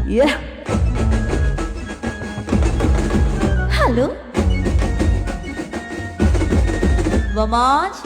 Yeah. Hello. Vamaj.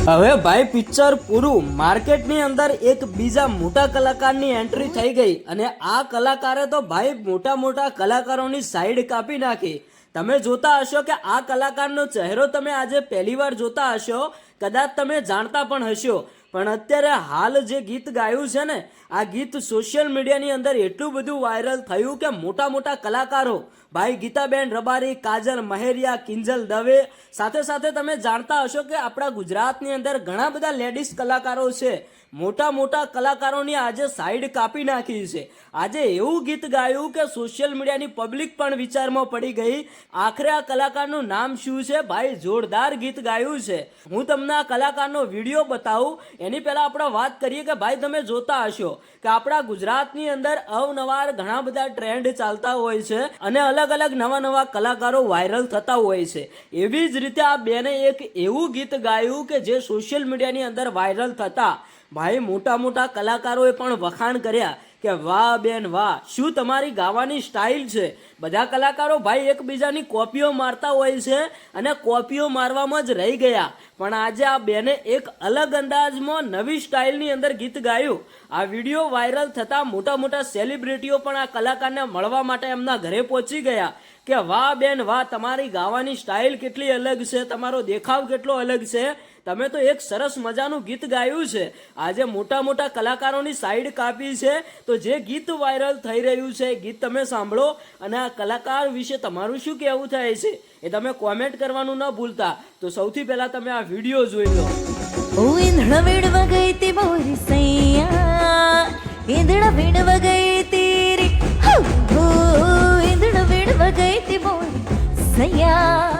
હવે ભાઈ picture પૂરું. માર્કેટની અંદર એક બીજા મોટા કલાકારની એન્ટ્રી થઈ ગઈ અને આ કલાકારે તો ભાઈ મોટા મોટા કલાકારોની સાઈડ કાપી નાખી. તમે જોતા હશો કે આ કલાકારનો ચહેરો તમે આજે પહેલીવાર જોતા હશો, કદાચ તમે જાણતા પણ હશો, પણ અત્યારે હાલ જે ગીત ગાયું છે ને, આ ગીત સોશિયલ મીડિયાની અંદર એટલું બધું વાયરલ થયું કે મોટા મોટા કલાકારો ભાઈ ગીતાબેન રબારી, કાજલ મહેરિયા, કિંજલ દવે, સાથે સાથે તમે જાણતા હશો કે આપણા ગુજરાતની અંદર ઘણા બધા લેડીઝ કલાકારો છે. મોટા મોટા કલાકારોની આજે સાઈડ કાપી નાખી છે. આજે એવું ગીત ગાયું કે સોશિયલ મીડિયાની પબ્લિક પણ વિચારમાં પડી ગઈ, આખરે આ કલાકારનું નામ શું છે. ભાઈ જોરદાર ગીત ગાયું છે. હું તમને આ કલાકારનો વિડીયો બતાવું એની પહેલા આપણે વાત કરીએ કે ભાઈ તમે જોતા હશો કે આપણા ગુજરાતની અંદર અવનવાર ઘણા બધા ટ્રેન્ડ ચાલતા હોય છે અને અલગ અલગ નવા નવા કલાકારો વાયરલ થતા હોય છે. એવી જ રીતે આ બેને એક એવું ગીત ગાયું કે જે સોશિયલ મીડિયાની અંદર વાયરલ થતા ભાઈ મોટા મોટા કલાકારોએ પણ વખાણ કર્યા કે વાહ બેન વાહ, શું તમારી ગાવાની સ્ટાઇલ છે. બધા કલાકારો ભાઈ એકબીજાની કોપીઓ મારતા હોય છે અને કોપીઓ મારવામાં જ રહી ગયા, પણ આજે આ બેને એક અલગ અંદાજમાં નવી સ્ટાઇલની અંદર ગીત ગાયું. આ વિડીયો વાયરલ થતા મોટા મોટા સેલિબ્રિટીઓ પણ આ કલાકારને મળવા માટે એમના ઘરે પહોંચી ગયા કે વાહ બેન વાહ, તમારી ગાવાની સ્ટાઇલ કેટલી અલગ છે, તમારો દેખાવ કેટલો અલગ છે, તમે તો એક સરસ મજાનું ગીત ગાયું છે. આજે મોટા મોટા કલાકારોની સાઈડ કાપી છે. તો જે ગીત વાયરલ થઈ રહ્યું છે ગીત તમે સાંભળો અને આ કલાકાર વિશે તમારું શું કહેવું થાય છે એ તમે કોમેન્ટ કરવાનું ન ભૂલતા. તો સૌથી પહેલા તમે આ વિડીયો જોઈ લો. ઓ ઈંધણ વીણવા ગઈ તી મોરી સૈયા, ઈંધણ વીણવા ગઈ તી રે, હો ઈંધણ વીણવા ગઈ તી મોરી સૈયા.